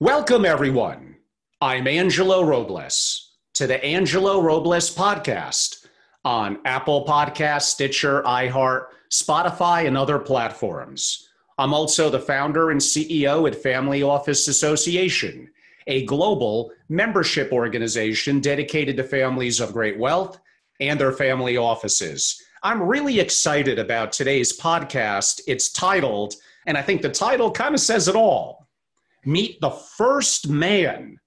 Welcome, everyone. I'm Angelo Robles to the Angelo Robles podcast on Apple Podcasts, Stitcher, iHeart, Spotify, and other platforms. I'm also the founder and CEO at Family Office Association, a global membership organization dedicated to families of great wealth and their family offices. I'm really excited about today's podcast. It's titled, and I think the title kind of says it all, Meet the First Man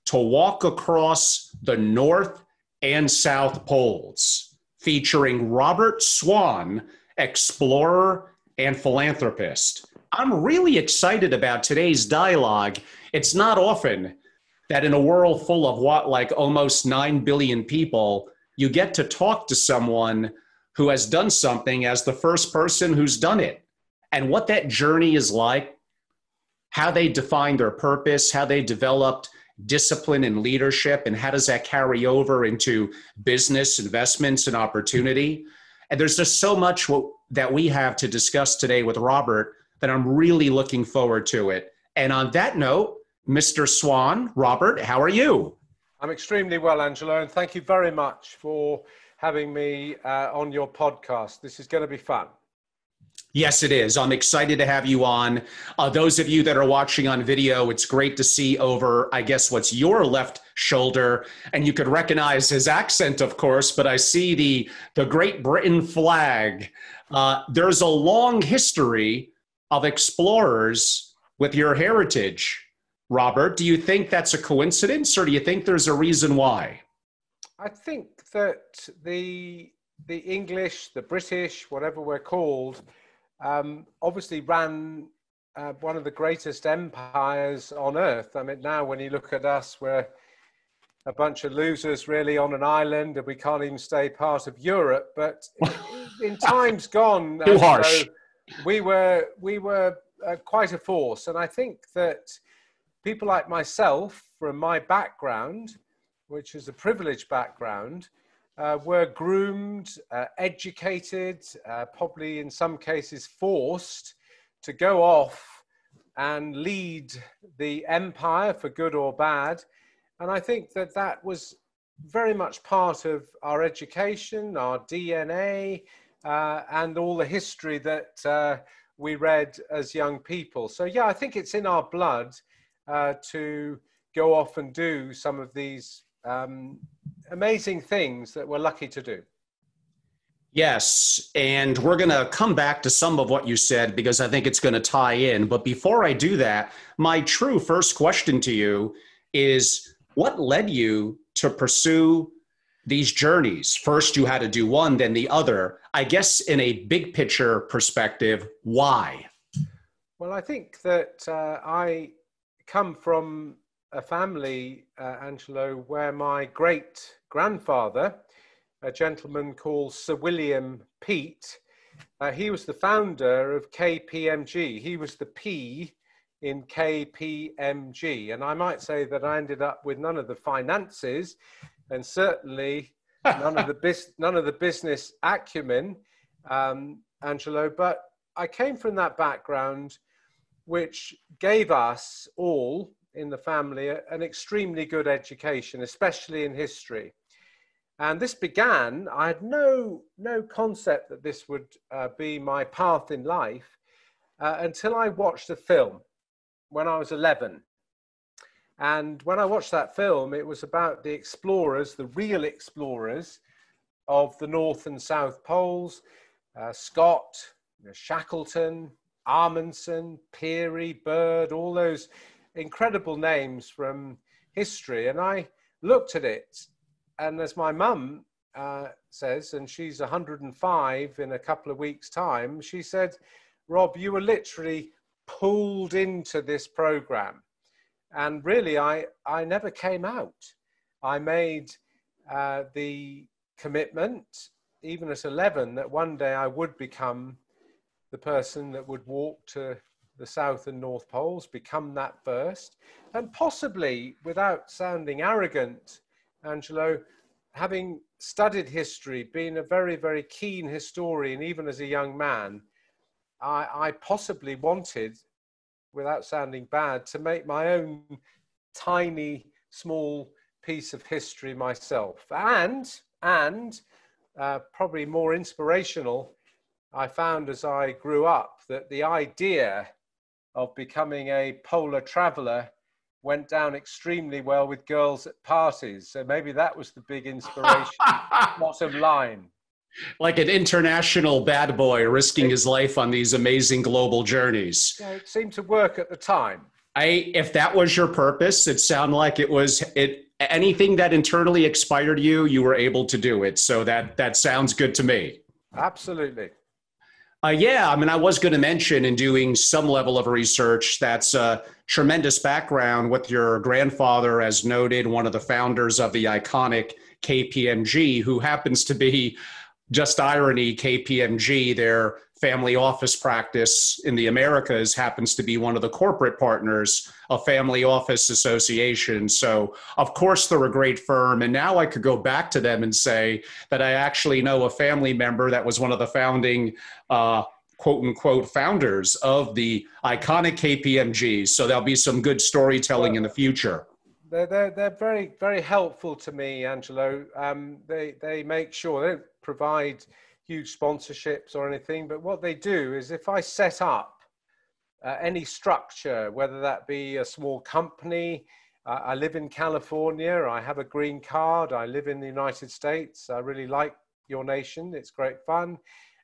to Walk Across the North and South Poles, featuring Robert Swan, explorer and philanthropist. I'm really excited about today's dialogue. It's not often that in a world full of almost 9 billion people, you get to talk to someone who has done something as the first person who's done it. And what that journey is like, how they define their purpose, how they developed discipline and leadership, and how does that carry over into business, investments, and opportunity. And there's just so much that we have to discuss today with Robert that I'm really looking forward to it. And on that note, Mr. Swan, Robert, how are you? I'm extremely well, Angelo, and thank you very much for having me on your podcast. This is going to be fun. Yes, it is. I'm excited to have you on. Those of you that are watching on video, it's great to see over, I guess, what's your left shoulder. And you could recognize his accent, of course, but I see the Great Britain flag. There's a long history of explorers with your heritage. Robert, do you think that's a coincidence, or do you think there's a reason why? I think that the English, the British, whatever we're called, obviously ran one of the greatest empires on earth. I mean, now when you look at us, we're a bunch of losers really on an island and we can't even stay part of Europe. But in times gone, Too harsh. we were quite a force. And I think that people like myself, from my background, which is a privileged background, were groomed, educated, probably in some cases forced to go off and lead the empire for good or bad. And I think that that was very much part of our education, our DNA, and all the history that we read as young people. So yeah, I think it's in our blood to go off and do some of these amazing things that we're lucky to do. Yes, and we're going to come back to some of what you said because I think it's going to tie in. But before I do that, my true first question to you is, what led you to pursue these journeys? First, you had to do one, then the other. I guess in a big picture perspective, why? Well, I think that I come from a family, Angelo, where my great-grandfather, a gentleman called Sir William Peat, he was the founder of KPMG. He was the P in KPMG. And I might say that I ended up with none of the finances and certainly none of the business acumen, Angelo, but I came from that background which gave us all in the family an extremely good education, especially in history. And this began, I had no concept that this would be my path in life until I watched a film when I was 11. And when I watched that film, it was about the explorers, the real explorers of the North and South Poles, Scott, Shackleton, Amundsen, Peary, Byrd, all those incredible names from history. And I looked at it, and as my mum says, and she's 105 in a couple of weeks' time, she said, Rob, you were literally pulled into this program. And really, I never came out. I made the commitment, even at 11, that one day I would become the person that would walk to the South and North Poles, become that first, and possibly, without sounding arrogant, Angelo, having studied history, being a very, very keen historian, even as a young man, I possibly wanted without sounding bad, to make my own tiny, small piece of history myself. And probably more inspirational, I found as I grew up that the idea of becoming a polar traveler went down extremely well with girls at parties. So maybe that was the big inspiration. Bottom line. Like an international bad boy risking his life on these amazing global journeys. Yeah, it seemed to work at the time. If that was your purpose, it sounded like it was anything that internally inspired you, you were able to do it. So that sounds good to me. Absolutely. Yeah, I mean, I was going to mention in doing some level of research, that's a tremendous background with your grandfather, as noted, one of the founders of the iconic KPMG, who happens to be, just irony, KPMG, their family office practice in the Americas, happens to be one of the corporate partners of Family Office Association. So, of course, they're a great firm. And now I could go back to them and say that I actually know a family member that was one of the founding quote unquote founders of the iconic KPMG. So there'll be some good storytelling in the future. They're very, very helpful to me, Angelo. They make sure they don't provide huge sponsorships or anything, but what they do is if I set up any structure, whether that be a small company, I live in California, I have a green card, I live in the United States, I really like your nation, it's great fun.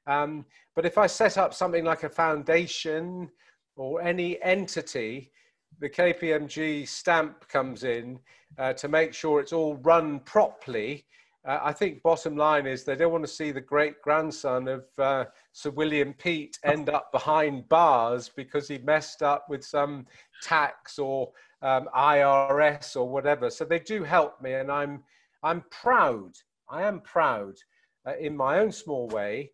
But if I set up something like a foundation or any entity, the KPMG stamp comes in to make sure it's all run properly. I think bottom line is they don't want to see the great grandson of Sir William Peat end up behind bars because he messed up with some tax or IRS or whatever. So they do help me, and I'm proud. I am proud in my own small way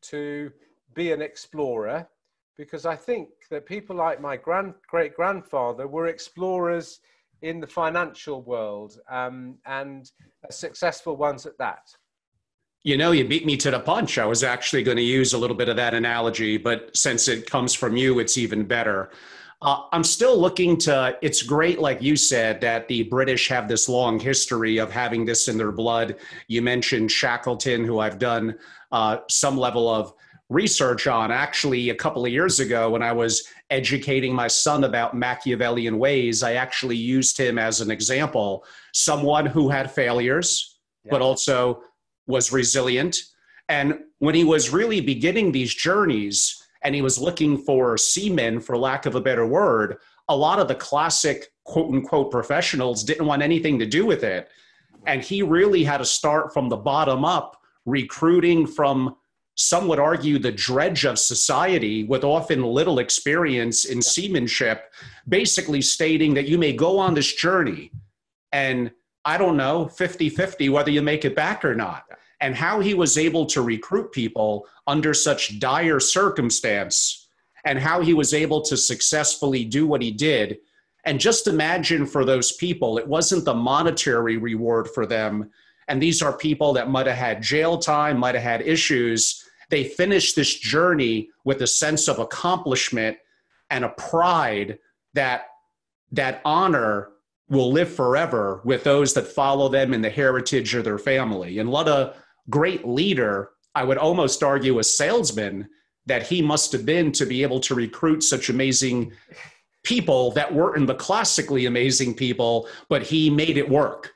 to be an explorer, because I think that people like my great-grandfather were explorers in the financial world, and successful ones at that. You know, you beat me to the punch. I was actually going to use a little bit of that analogy, but since it comes from you, it's even better. I'm still looking to, it's great, like you said, that the British have this long history of having this in their blood. You mentioned Shackleton, who I've done some level of research on. Actually, a couple of years ago, when I was educating my son about Machiavellian ways, I actually used him as an example, someone who had failures, but also was resilient. And when he was really beginning these journeys and he was looking for seamen, for lack of a better word, a lot of the classic quote unquote professionals didn't want anything to do with it. And he really had to start from the bottom up, recruiting from, some would argue, the dredge of society with often little experience in seamanship, basically stating that you may go on this journey and, I don't know, 50-50 whether you make it back or not. And how he was able to recruit people under such dire circumstance, and how he was able to successfully do what he did. And just imagine, for those people, it wasn't the monetary reward for them. And these are people that might have had jail time, might have had issues. They finished this journey with a sense of accomplishment and a pride that honor will live forever with those that follow them in the heritage of their family. And what a great leader, I would almost argue a salesman, that he must have been to be able to recruit such amazing people that weren't the classically amazing people, but he made it work.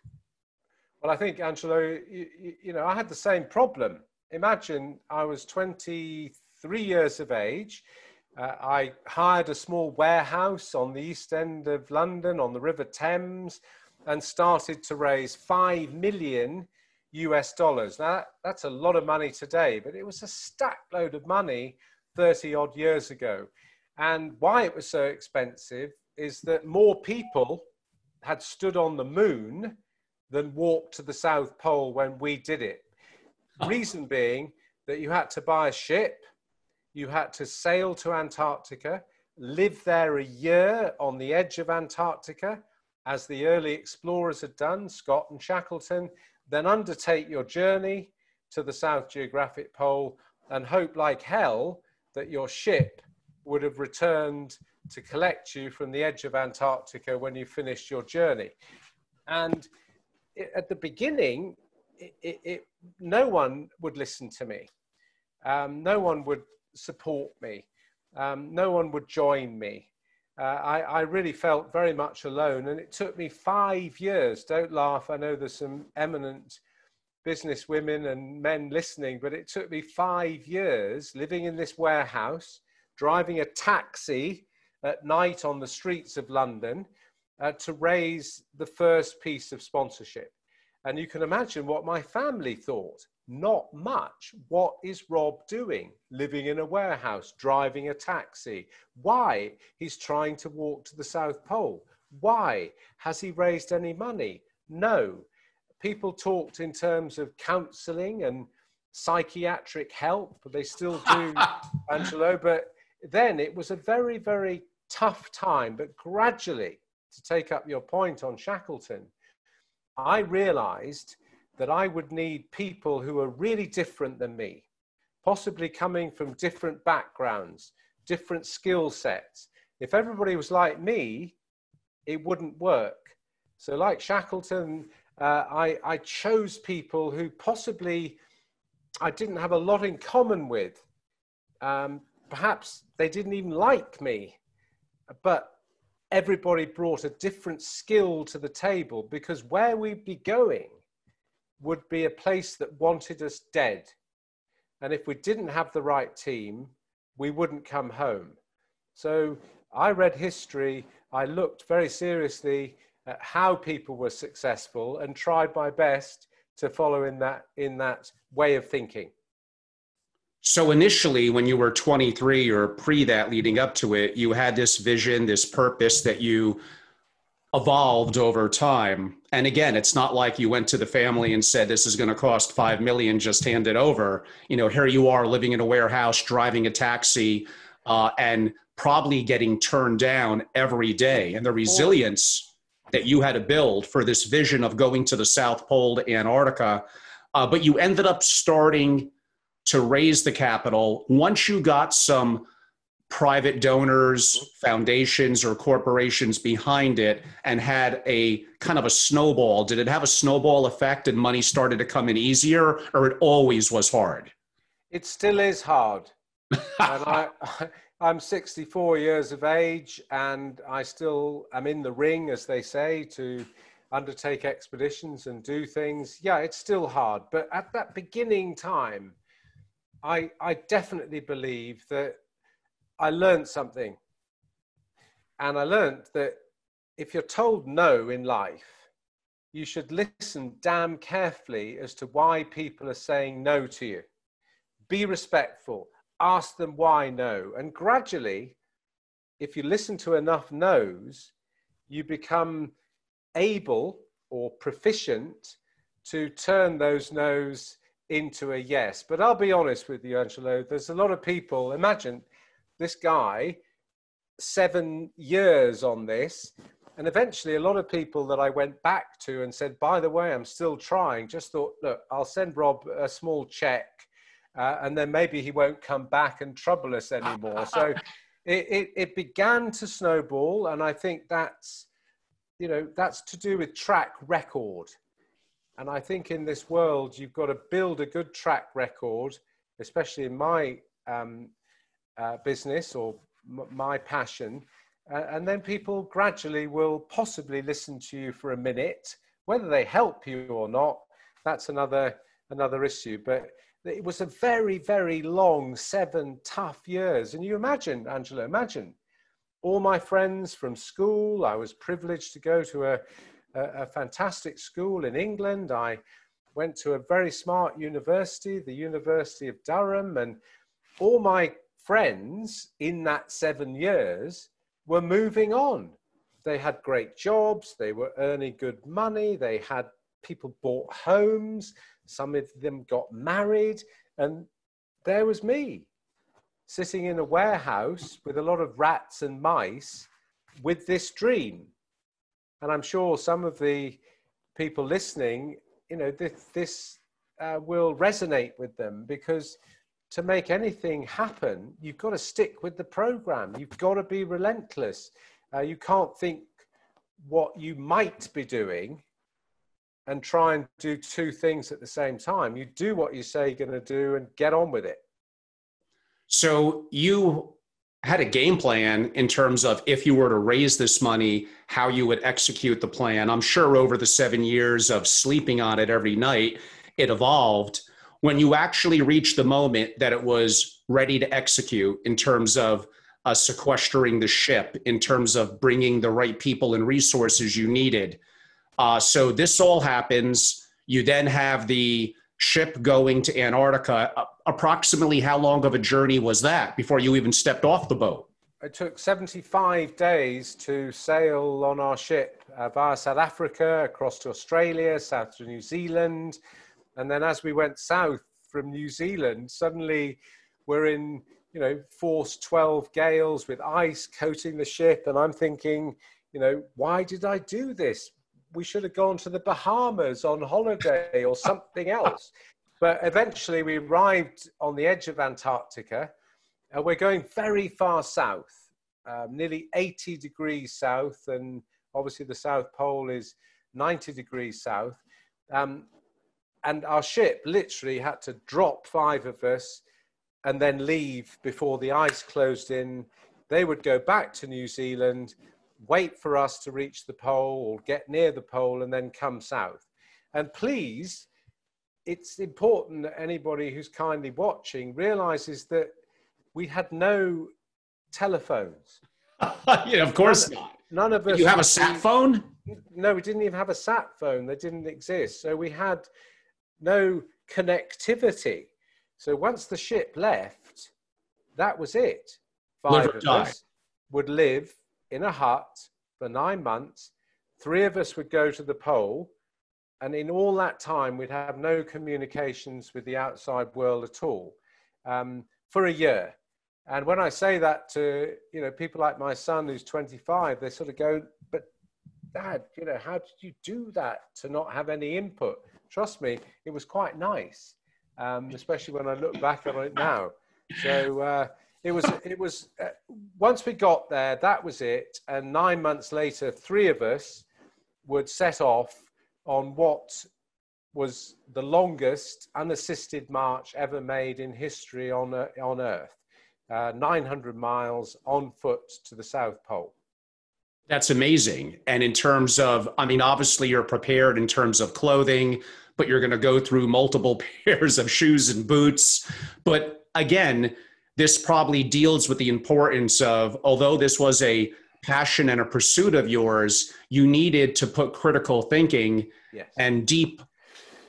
Well, I think, Angelo, you know, I had the same problem. Imagine I was 23 years of age. I hired a small warehouse on the East End of London on the River Thames and started to raise $5 million US. Now, that's a lot of money today, but it was a stack load of money 30 odd years ago. And why it was so expensive is that more people had stood on the moon than walked to the South Pole when we did it. Reason being that you had to buy a ship, you had to sail to Antarctica, live there a year on the edge of Antarctica, as the early explorers had done, Scott and Shackleton, then undertake your journey to the South Geographic Pole and hope like hell that your ship would have returned to collect you from the edge of Antarctica when you finished your journey. And at the beginning, no one would listen to me. No one would support me. No one would join me. I really felt very much alone, and it took me 5 years. Don't laugh. I know there's some eminent business women and men listening, but it took me 5 years living in this warehouse, driving a taxi at night on the streets of London to raise the first piece of sponsorship. And you can imagine what my family thought. Not much. What is Rob doing? Living in a warehouse, driving a taxi. Why? He's trying to walk to the South Pole. Why? Has he raised any money? No. People talked in terms of counseling and psychiatric help. They still do, Angelo. But then it was a very, very tough time. But gradually, to take up your point on Shackleton, I realized that I would need people who are really different than me, possibly coming from different backgrounds, different skill sets. If everybody was like me, it wouldn't work. So like Shackleton, I chose people who possibly I didn't have a lot in common with. Perhaps they didn't even like me, but everybody brought a different skill to the table, because where we'd be going would be a place that wanted us dead. And if we didn't have the right team, we wouldn't come home. So I read history. I looked very seriously at how people were successful and tried my best to follow in that way of thinking. So initially, when you were 23 or pre that leading up to it, you had this vision, this purpose that you evolved over time. And again, it's not like you went to the family and said, this is going to cost $5 million, just hand it over. You know, here you are living in a warehouse, driving a taxi, and probably getting turned down every day. And the resilience that you had to build for this vision of going to the South Pole to Antarctica. But you ended up starting to raise the capital once you got some private donors, foundations, or corporations behind it, and had a kind of a snowball. Did it have a snowball effect and money started to come in easier, or it always was hard? It still is hard. And I'm 64 years of age, and I still am in the ring, as they say, to undertake expeditions and do things. Yeah, it's still hard. But at that beginning time, I definitely believe that I learned something. And I learned that if you're told no in life, you should listen damn carefully as to why people are saying no to you. Be respectful. Ask them why no. And gradually, if you listen to enough no's, you become able or proficient to turn those no's into a yes. But I'll be honest with you, Angelo, there's a lot of people, imagine this guy, 7 years on this, and eventually a lot of people that I went back to and said, by the way, I'm still trying, just thought, look, I'll send Rob a small check, and then maybe he won't come back and trouble us anymore. So it began to snowball, and I think that's to do with track record. And I think in this world, you've got to build a good track record, especially in my business or my passion. And then people gradually will possibly listen to you for a minute. Whether they help you or not, that's another issue. But it was a very, very long 7 tough years. And you imagine, Angela, imagine all my friends from school. I was privileged to go to a fantastic school in England. I went to a very smart university, the University of Durham, and all my friends in that 7 years were moving on. They had great jobs, they were earning good money, they had people bought homes, some of them got married, and there was me sitting in a warehouse with a lot of rats and mice with this dream. And I'm sure some of the people listening, this will resonate with them, because to make anything happen, you've got to stick with the program. You've got to be relentless. You can't think what you might be doing and try and do two things at the same time. You do what you say you're going to do and get on with it. So you had a game plan in terms of if you were to raise this money, how you would execute the plan. I'm sure over the 7 years of sleeping on it every night, it evolved. When you actually reached the moment that it was ready to execute in terms of sequestering the ship, in terms of bringing the right people and resources you needed. So this all happens. You then have the ship going to Antarctica. Approximately how long of a journey was that before you even stepped off the boat? It took 75 days to sail on our ship via South Africa, across to Australia, south to New Zealand. And then as we went south from New Zealand, suddenly we're in, force 12 gales with ice coating the ship. And I'm thinking, why did I do this? We should have gone to the Bahamas on holiday or something else. But eventually we arrived on the edge of Antarctica, and we're going very far south, nearly 80 degrees south. And obviously the South Pole is 90 degrees south. And our ship literally had to drop 5 of us and then leave before the ice closed in. They would go back to New Zealand, wait for us to reach the pole or get near the pole, and then come south. And please, it's important that anybody who's kindly watching realizes that we had no telephones. Of course not. None of us. Did you have a sat phone? No, we didn't even have a sat phone. They didn't exist. So we had no connectivity. So once the ship left, that was it. 5 of us would live in a hut for 9 months. 3 of us would go to the pole. And in all that time, we'd have no communications with the outside world at all for a year. And when I say that to, people like my son who's 25, they sort of go, but Dad, how did you do that to not have any input? Trust me, it was quite nice, especially when I look back on it now. So it was once we got there, that was it. And 9 months later, 3 of us would set off on what was the longest unassisted march ever made in history on Earth, 900 miles on foot to the South Pole. That's amazing. And in terms of, obviously you're prepared in terms of clothing, but you're going to go through multiple pairs of shoes and boots. But again, this probably deals with the importance of, although this was a passion and a pursuit of yours, you needed to put critical thinking and deep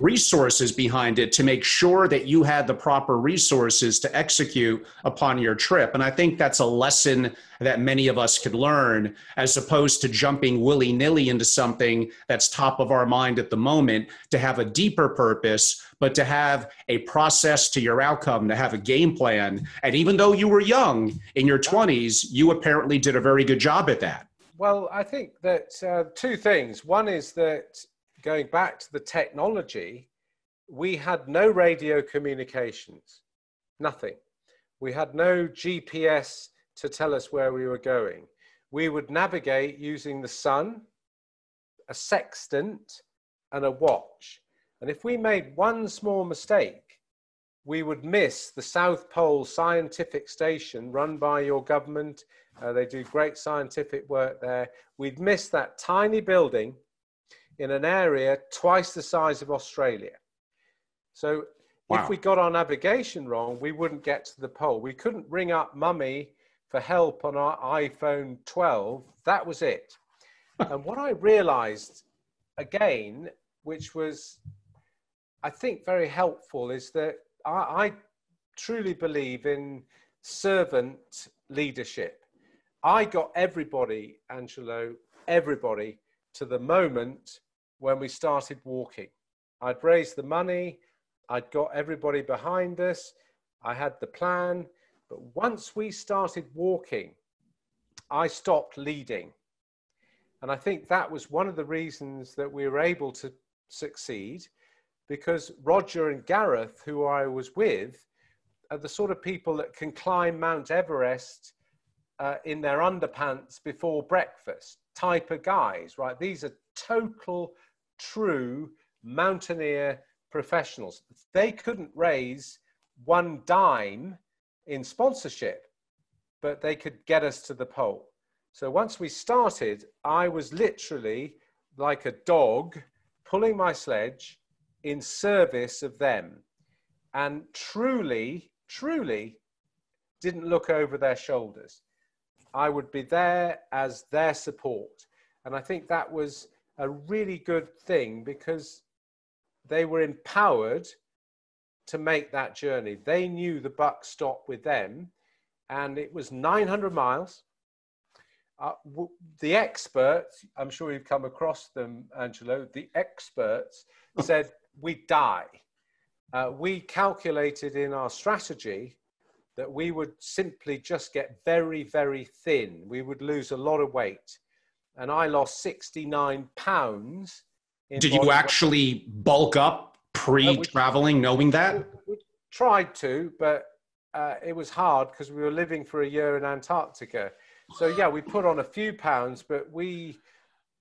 resources behind it to make sure that you had the proper resources to execute upon your trip. And I think that's a lesson that many of us could learn, as opposed to jumping willy-nilly into something that's top of our mind at the moment, to have a deeper purpose, but to have a process to your outcome, to have a game plan. And even though you were young in your 20s, you apparently did a very good job at that. Well, I think that 2 things. One is that going back to the technology, we had no radio communications, nothing. We had no GPS to tell us where we were going. We would navigate using the sun, a sextant, and a watch. And if we made one small mistake, we would miss the South Pole Scientific Station run by your government. They do great scientific work there. We'd miss that tiny building in an area twice the size of Australia. So if we got our navigation wrong, we wouldn't get to the pole. We couldn't ring up Mummy for help on our iPhone 12. That was it. And what I realized again, which was, I think, very helpful, is that I truly believe in servant leadership. I got everybody, Angelo, everybody, to the moment when we started walking. I'd raised the money, I'd got everybody behind us, I had the plan, but once we started walking, I stopped leading. And I think that was one of the reasons that we were able to succeed, because Roger and Gareth, who I was with, are the sort of people that can climb Mount Everest in their underpants before breakfast type of guys, right? These are total, true mountaineer professionals. They couldn't raise one dime in sponsorship, but they could get us to the pole. So once we started, I was literally like a dog pulling my sledge in service of them, and truly didn't look over their shoulders. I would be there as their support. And I think that was a really good thing, because they were empowered to make that journey. They knew the buck stopped with them, and it was 900 miles. The experts, I'm sure you've come across them, Angelo, the experts said we'd die. We calculated in our strategy that we would simply just get very, very thin. We would lose a lot of weight. And I lost 69 pounds. Did you actually bulk up pre-traveling, knowing that? We tried to, but it was hard because we were living for a year in Antarctica. So yeah, we put on a few pounds, but we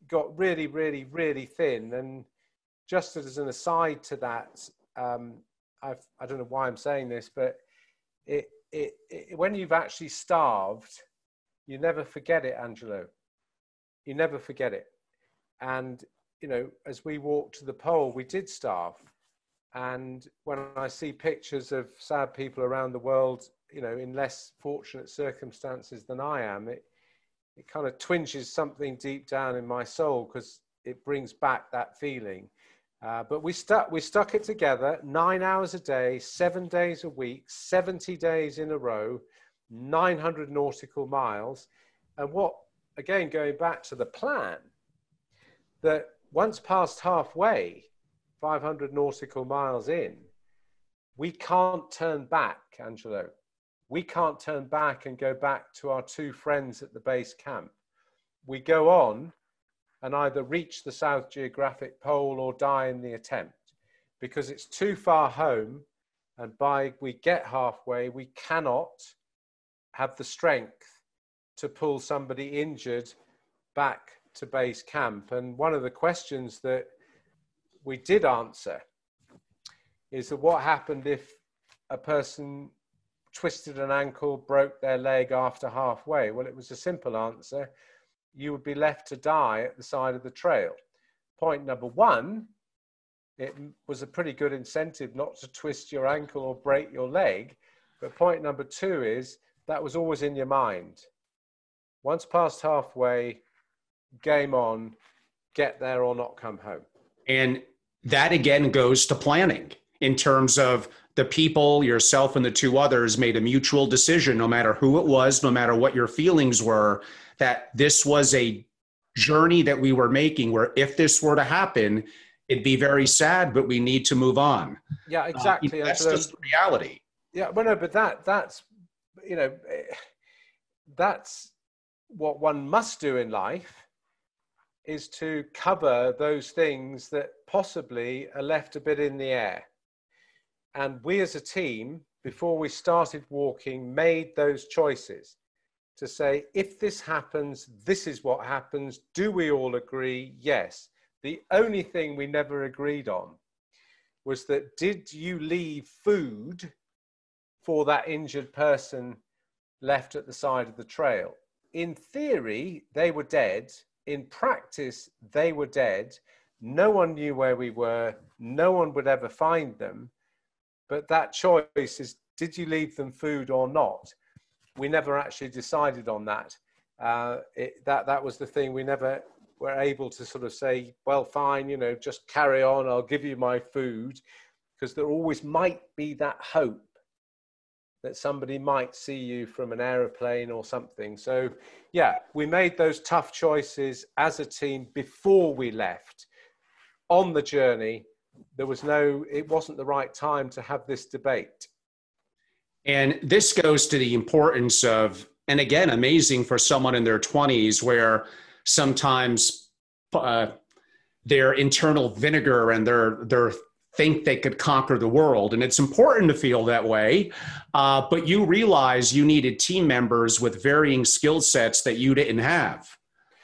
got really, really, really thin. And just as an aside to that, I don't know why I'm saying this, but when you've actually starved, you never forget it, Angelo. You never forget it. And, you know, as we walked to the pole, we did starve. And when I see pictures of sad people around the world, you know, in less fortunate circumstances than I am, it kind of twinges something deep down in my soul, because it brings back that feeling. But we stuck it together, 9 hours a day, 7 days a week, 70 days in a row, 900 nautical miles. And what, again, going back to the plan, that once past halfway, 500 nautical miles in, we can't turn back, Angelo. We can't turn back and go back to our two friends at the base camp. We go on and either reach the South Geographic Pole or die in the attempt, because it's too far home. And by we get halfway, we cannot have the strength to pull somebody injured back to base camp. And one of the questions that we did answer is that what happened if a person twisted an ankle, broke their leg after halfway? Well, it was a simple answer. You would be left to die at the side of the trail. Point number one, it was a pretty good incentive not to twist your ankle or break your leg. But point number two is that was always in your mind. Once past halfway, game on, get there or not come home. And that again goes to planning, in terms of the people, yourself and the two others, made a mutual decision, no matter who it was, no matter what your feelings were, that this was a journey that we were making, where if this were to happen, it'd be very sad, but we need to move on. Yeah, exactly. That's just reality. Yeah, well, no, but that's, you know, that's what one must do in life, is to cover those things that possibly are left a bit in the air. And we as a team, before we started walking, made those choices to say, if this happens, this is what happens. Do we all agree? Yes. The only thing we never agreed on was that, did you leave food for that injured person left at the side of the trail? In theory, they were dead. In practice, they were dead. No one knew where we were. No one would ever find them. But that choice is, did you leave them food or not? We never actually decided on that. That was the thing. We never were able to sort of say, well, fine, you know, just carry on. I'll give you my food, because there always might be that hope that somebody might see you from an aeroplane or something. So yeah, we made those tough choices as a team before we left. On the journey, it wasn't the right time to have this debate. And this goes to the importance of, and again, amazing for someone in their 20s, where sometimes their internal vinegar and their think they could conquer the world. And it's important to feel that way. But you realize you needed team members with varying skill sets that you didn't have.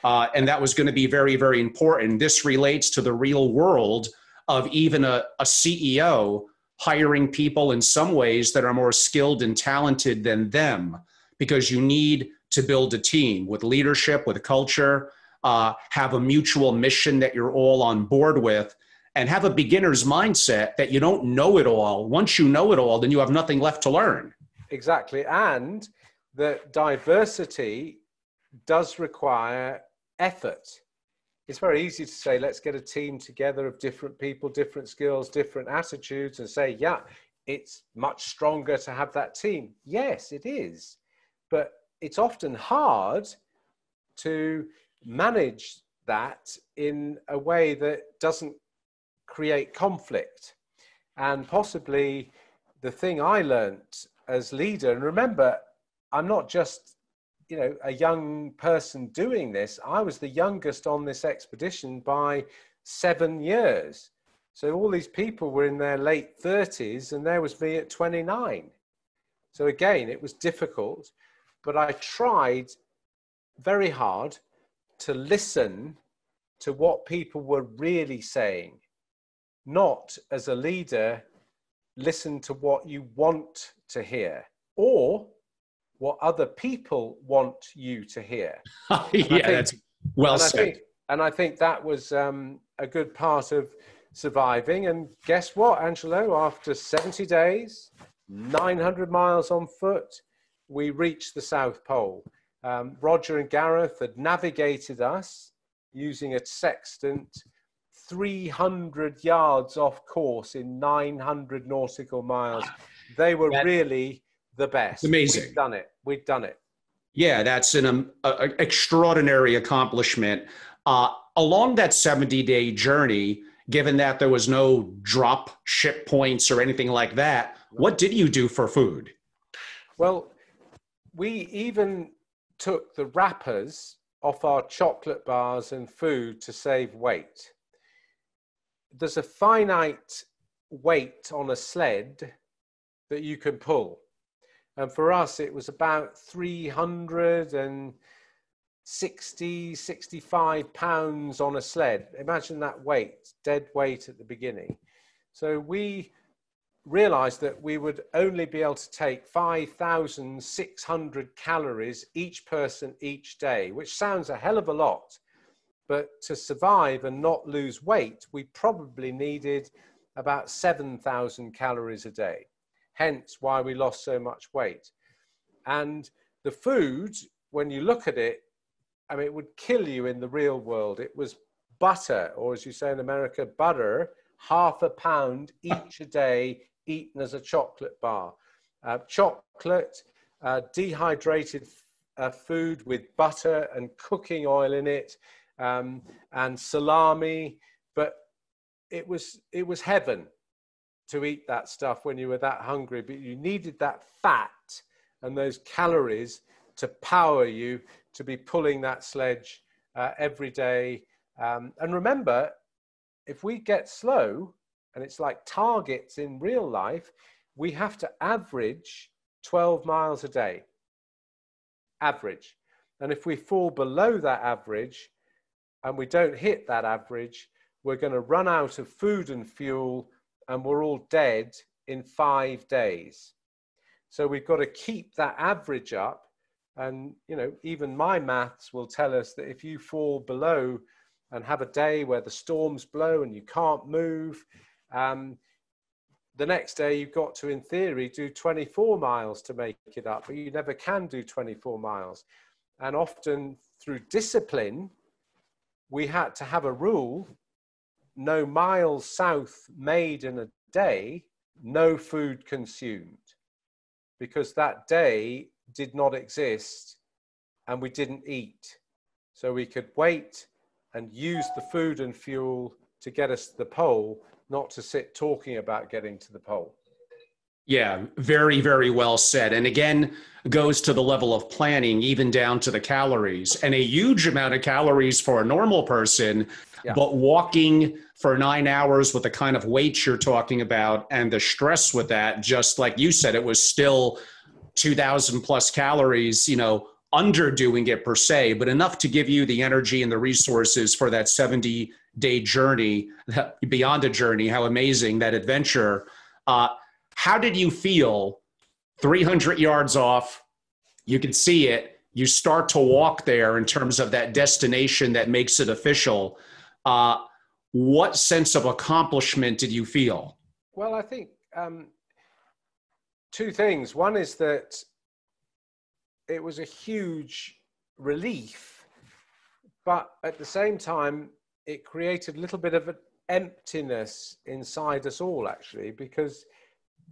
And that was going to be very, very important. This relates to the real world of even a CEO hiring people in some ways that are more skilled and talented than them, because you need to build a team with leadership, with culture, have a mutual mission that you're all on board with, and have a beginner's mindset that you don't know it all. Once you know it all, then you have nothing left to learn. Exactly. And that diversity does require effort. It's very easy to say, let's get a team together of different people, different skills, different attitudes, and say, yeah, it's much stronger to have that team. Yes, it is. But it's often hard to manage that in a way that doesn't create conflict. And possibly the thing I learned as leader, and remember, I'm not just, a young person doing this. I was the youngest on this expedition by 7 years. So all these people were in their late 30s, and there was me at 29. So again, it was difficult, but I tried very hard to listen to what people were really saying. Not as a leader, listen to what you want to hear or what other people want you to hear. That's well said. I think that was a good part of surviving. And guess what, Angelo? After 70 days, 900 miles on foot, we reached the South Pole. Roger and Gareth had navigated us using a sextant 300 yards off course in 900 nautical miles. They were really the best. Amazing. We've done it. Yeah, that's an extraordinary accomplishment. Along that 70-day journey, given that there was no drop ship points or anything like that, what did you do for food? Well, we even took the wrappers off our chocolate bars and food to save weight. There's a finite weight on a sled that you can pull. And for us, it was about 360, 65 pounds on a sled. Imagine that weight, dead weight at the beginning. So we realized that we would only be able to take 5,600 calories each person each day, which sounds a hell of a lot. But to survive and not lose weight, we probably needed about 7,000 calories a day. Hence why we lost so much weight. And the food, when you look at it, it would kill you in the real world. It was butter, or as you say in America, butter, half a pound each a day, eaten as a chocolate bar. Chocolate, dehydrated food with butter and cooking oil in it, and salami. But it was heaven to eat that stuff when you were that hungry, but you needed that fat and those calories to power you to be pulling that sledge every day. And remember, if we get slow, and it's like targets in real life, we have to average 12 miles a day. Average. And if we fall below that average and we don't hit that average, we're going to run out of food and fuel and we're all dead in 5 days. So we've got to keep that average up. And, even my maths will tell us that if you fall below and have a day where the storms blow and you can't move, the next day you've got to, in theory, do 24 miles to make it up, but you never can do 24 miles. And often through discipline, we had to have a rule: no miles south made in a day, no food consumed, because that day did not exist and we didn't eat. So we could wait and use the food and fuel to get us to the pole, not to sit talking about getting to the pole. Yeah, very, very well said. And again, goes to the level of planning, even down to the calories. And a huge amount of calories for a normal person Yeah. But walking for 9 hours with the kind of weight you're talking about and the stress with that, just like you said, it was still 2,000 plus calories, underdoing it per se, but enough to give you the energy and the resources for that 70-day journey, beyond a journey. How amazing that adventure. How did you feel 300 yards off? You could see it. You start to walk there in terms of that destination that makes it official. What sense of accomplishment did you feel? Well, I think two things. One is that it was a huge relief, but at the same time, it created a little bit of an emptiness inside us all, actually, because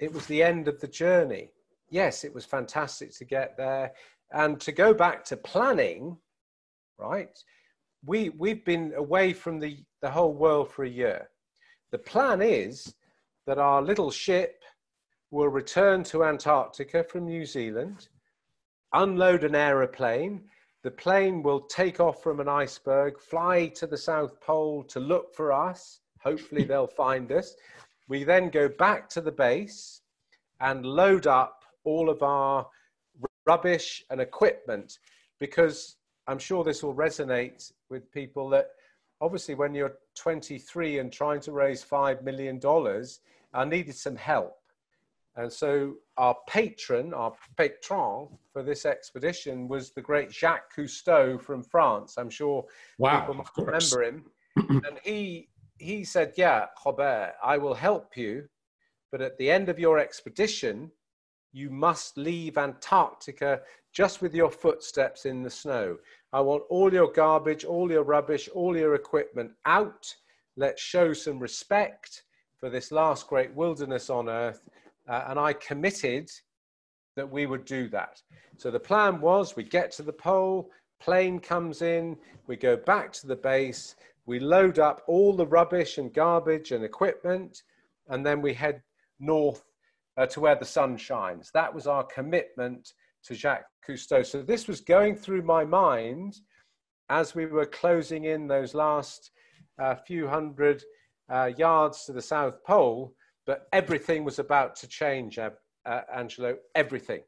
it was the end of the journey. Yes, it was fantastic to get there. And to go back to planning, right? We've been away from the whole world for a year. The plan is that our little ship will return to Antarctica from New Zealand, unload an aeroplane. The plane will take off from an iceberg, fly to the South Pole to look for us. Hopefully they'll find us. We then go back to the base and load up all of our rubbish and equipment, because I'm sure this will resonate with people that obviously when you're 23 and trying to raise $5 million, I needed some help. And so our patron for this expedition was the great Jacques Cousteau from France. I'm sure people might remember him. And he said, yeah, Robert, I will help you, but at the end of your expedition, you must leave Antarctica just with your footsteps in the snow. I want all your garbage, all your rubbish, all your equipment out. Let's show some respect for this last great wilderness on Earth. And I committed that we would do that. So the plan was we get to the pole, plane comes in, we go back to the base, we load up all the rubbish and garbage and equipment, and then we head north to where the sun shines. That was our commitment to Jacques Cousteau. So this was going through my mind as we were closing in those last few hundred yards to the South Pole, but everything was about to change, Angelo, everything.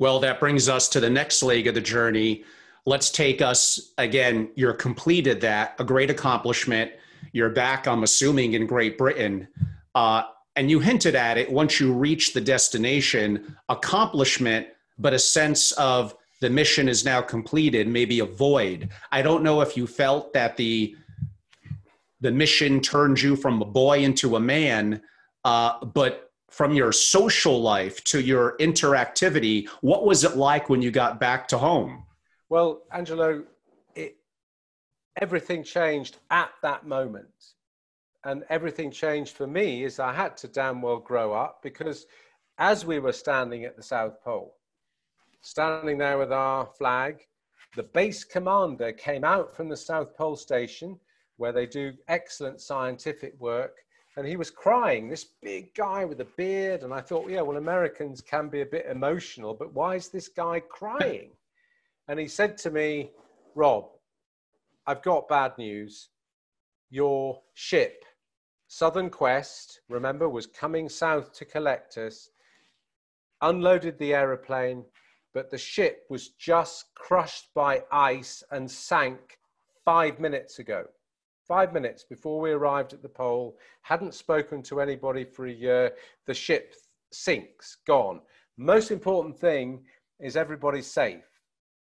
Well, that brings us to the next leg of the journey. Let's take us, again, you're completed that, a great accomplishment. You're back, I'm assuming, in Great Britain. And you hinted at it, once you reach the destination, accomplishment, but a sense of the mission is now completed, maybe a void. I don't know if you felt that the mission turned you from a boy into a man, but from your social life to your interactivity, what was it like when you got back to home? Well, Angelo, everything changed at that moment. And everything changed for me is I had to damn well grow up, because as we were standing at the South Pole, standing there with our flag, the base commander came out from the South Pole Station where they do excellent scientific work, and he was crying, this big guy with a beard. And I thought, yeah, well, Americans can be a bit emotional, but why is this guy crying? And he said to me, Rob, I've got bad news. Your ship, Southern Quest, remember, was coming south to collect us, unloaded the aeroplane, but the ship was just crushed by ice and sank 5 minutes ago. 5 minutes before we arrived at the pole, hadn't spoken to anybody for a year, the ship sinks, gone. Most important thing is everybody's safe,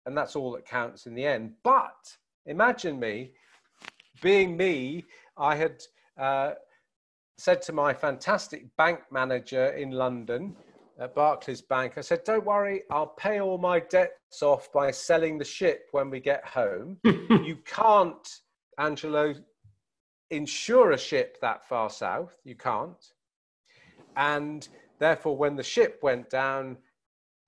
and that's all that counts in the end. But imagine me, being me, I had said to my fantastic bank manager in London at Barclays Bank, I said, don't worry, I'll pay all my debts off by selling the ship when we get home. You can't, Angelo, insure a ship that far south. You can't. And therefore, when the ship went down,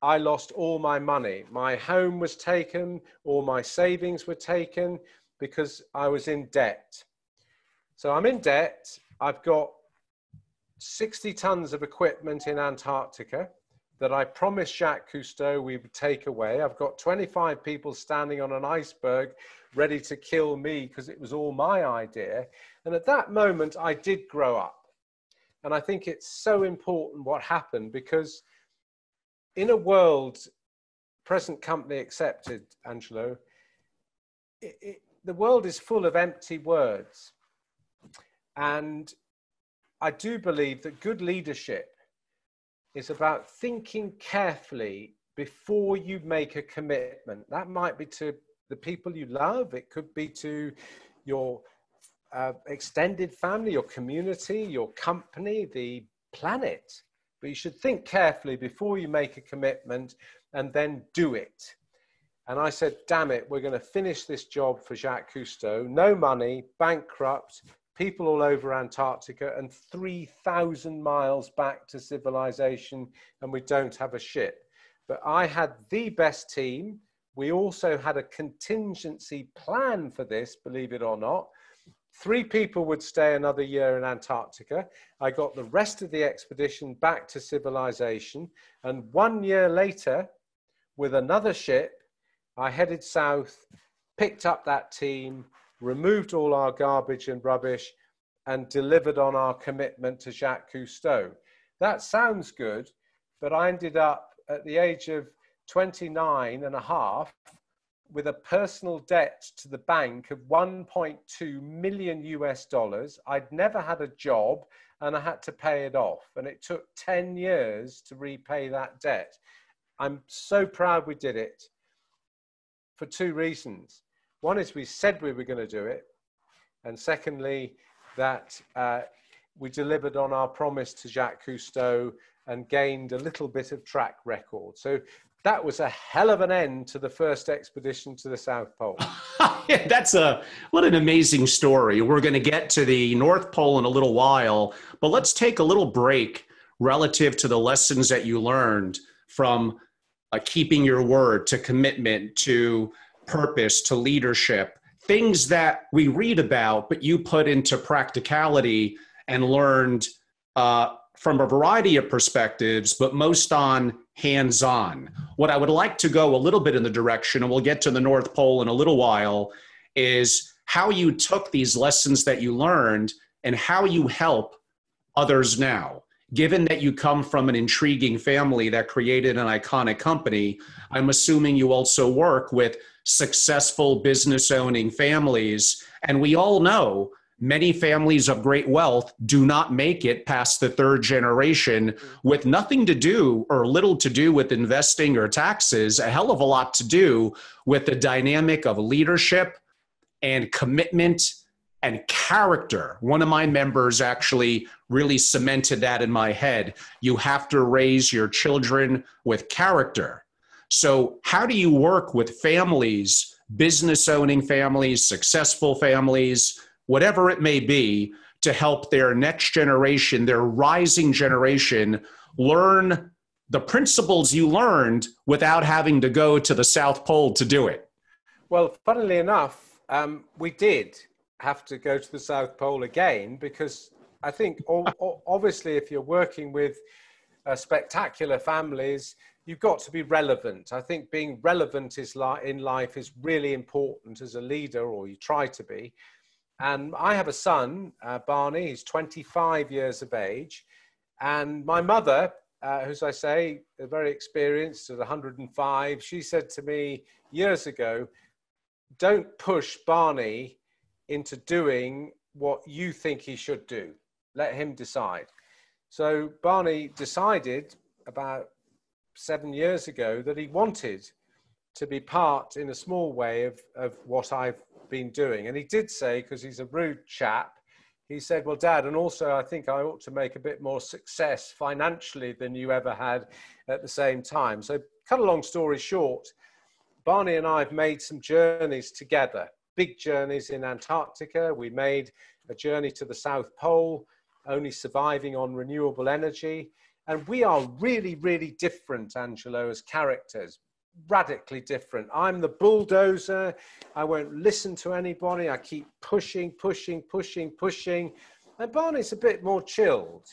I lost all my money. My home was taken, all my savings were taken, because I was in debt. So I'm in debt. I've got 60 tons of equipment in Antarctica that I promised Jacques Cousteau we would take away. I've got 25 people standing on an iceberg ready to kill me because it was all my idea. And at that moment, I did grow up. And I think it's so important what happened, because in a world, present company accepted, Angelo, the world is full of empty words. And I do believe that good leadership is about thinking carefully before you make a commitment. That might be to the people you love. It could be to your extended family, your community, your company, the planet. But you should think carefully before you make a commitment and then do it. And I said, damn it, we're going to finish this job for Jacques Cousteau. No money, bankrupt, people all over Antarctica, and 3,000 miles back to civilization, and we don't have a ship. But I had the best team. We also had a contingency plan for this, believe it or not. 3 people would stay another year in Antarctica. I got the rest of the expedition back to civilization. And 1 year later, with another ship, I headed south, picked up that team, removed all our garbage and rubbish, and delivered on our commitment to Jacques Cousteau. That sounds good, but I ended up at the age of 29 and a half with a personal debt to the bank of 1.2 million US dollars. I'd never had a job and I had to pay it off. And it took 10 years to repay that debt. I'm so proud we did it for 2 reasons. One is we said we were going to do it. And secondly, that we delivered on our promise to Jacques Cousteau and gained a little bit of track record. So that was a hell of an end to the first expedition to the South Pole. Yeah, what an amazing story. We're going to get to the North Pole in a little while, but let's take a little break relative to the lessons that you learned from keeping your word, to commitment, to purpose, to leadership, things that we read about, but you put into practicality and learned from a variety of perspectives, but most on hands-on. What I would like to go a little bit in the direction, and we'll get to the North Pole in a little while, is how you took these lessons that you learned and how you help others now. Given that you come from an intriguing family that created an iconic company, I'm assuming you also work with successful business owning families. And we all know many families of great wealth do not make it past the 3rd generation with nothing to do or little to do with investing or taxes, a hell of a lot to do with the dynamic of leadership and commitment and character. One of my members actually really cemented that in my head. You have to raise your children with character. So how do you work with families, business owning families, successful families, whatever it may be, to help their next generation, their rising generation, learn the principles you learned without having to go to the South Pole to do it? Well, funnily enough, we did have to go to the South Pole again, because I think obviously if you're working with spectacular families, you've got to be relevant. I think being relevant in life is really important as a leader, or you try to be. And I have a son, Barney, he's 25 years of age. And my mother, who's I say, very experienced at 105, she said to me years ago, don't push Barney into doing what you think he should do. Let him decide. So Barney decided about 7 years ago that he wanted to be part in a small way of what I've been doing. And he did say, because he's a rude chap, he said, well, Dad, and also I think I ought to make a bit more success financially than you ever had at the same time. So cut a long story short, Barney and I have made some journeys together, big journeys in Antarctica. We made a journey to the South Pole, only surviving on renewable energy. And we are really, really different, Angelo, as characters. Radically different. I'm the bulldozer. I won't listen to anybody. I keep pushing. And Barney's a bit more chilled.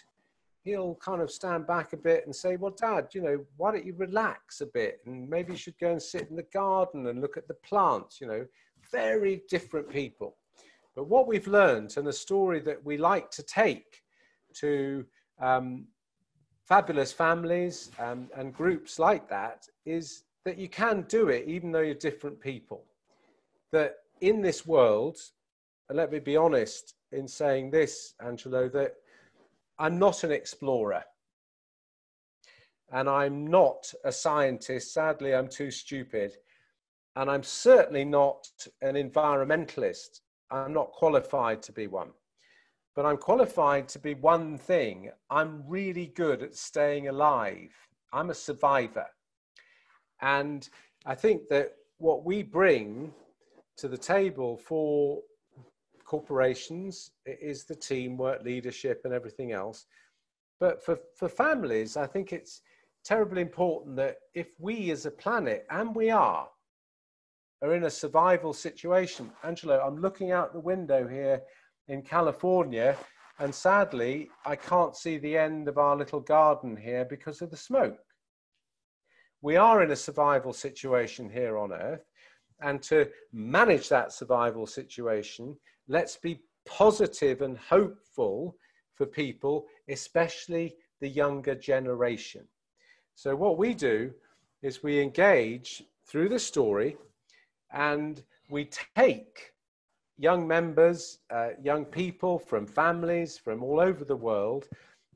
he'll kind of stand back a bit and say, well, Dad, you know, why don't you relax a bit? And maybe you should go and sit in the garden and look at the plants, you know, very different people. But what we've learned, and a story that we like to take to fabulous families and groups like that, is that you can do it even though you're different people. That in this world, and let me be honest in saying this, Angelo, that I'm not an explorer and I'm not a scientist. Sadly, I'm too stupid. And I'm certainly not an environmentalist. I'm not qualified to be one. But I'm qualified to be one thing. I'm really good at staying alive. I'm a survivor. And I think that what we bring to the table for corporations is the teamwork, leadership, and everything else. But for families, I think it's terribly important that if we as a planet, and we are in a survival situation. Angelo, I'm looking out the window here in California, and sadly, I can't see the end of our little garden here because of the smoke. We are in a survival situation here on Earth, and to manage that survival situation, let's be positive and hopeful for people, especially the younger generation. So what we do is we engage through the story, and we take young members, young people from families from all over the world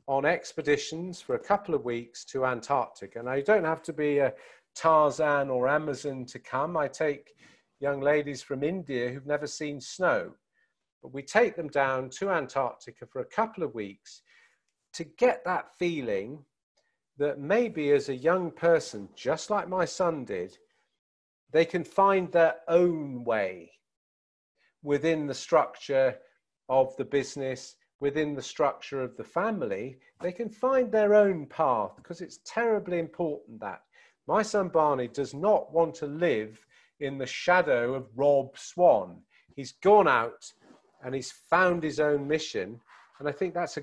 on expeditions for a couple of weeks to Antarctica. Now, you don't have to be a Tarzan or Amazon to come. I take young ladies from India who've never seen snow. But we take them down to Antarctica for a couple of weeks to get that feeling that maybe as a young person, just like my son did, they can find their own way within the structure of the business, within the structure of the family. They can find their own path, because it's terribly important that my son Barney does not want to live in the shadow of Rob Swan. He's gone out and he's found his own mission. And I think that's a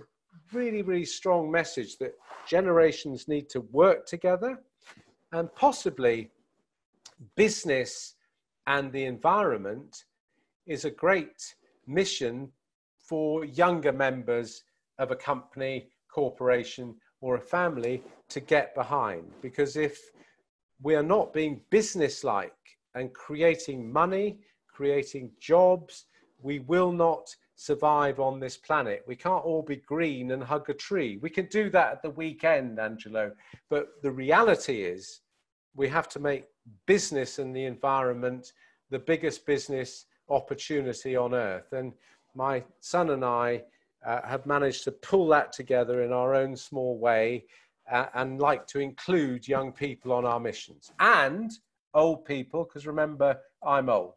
really, really strong message, that generations need to work together, and possibly business and the environment is a great mission for younger members of a company, corporation, or a family to get behind. Because if we are not being businesslike and creating money, creating jobs, we will not survive on this planet. We can't all be green and hug a tree. We can do that at the weekend, Angelo, but the reality is we have to make business and the environment the biggest business opportunity on Earth. And my son and I have managed to pull that together in our own small way, and like to include young people on our missions and old people, because remember, I'm old.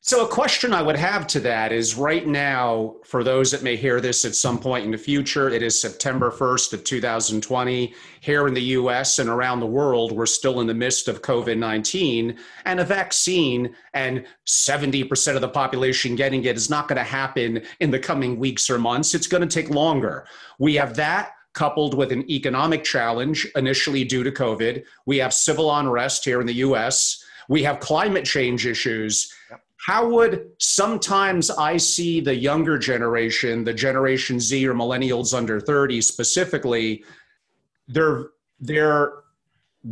So a question I would have to that is, right now, for those that may hear this at some point in the future, it is September 1st of 2020. Here in the US and around the world, we're still in the midst of COVID-19, and a vaccine and 70% of the population getting it is not going to happen in the coming weeks or months. It's going to take longer. We have that coupled with an economic challenge initially due to COVID. We have civil unrest here in the US. We have climate change issues. Yep. How would, sometimes I see the younger generation, the Generation Z or millennials under 30 specifically, they're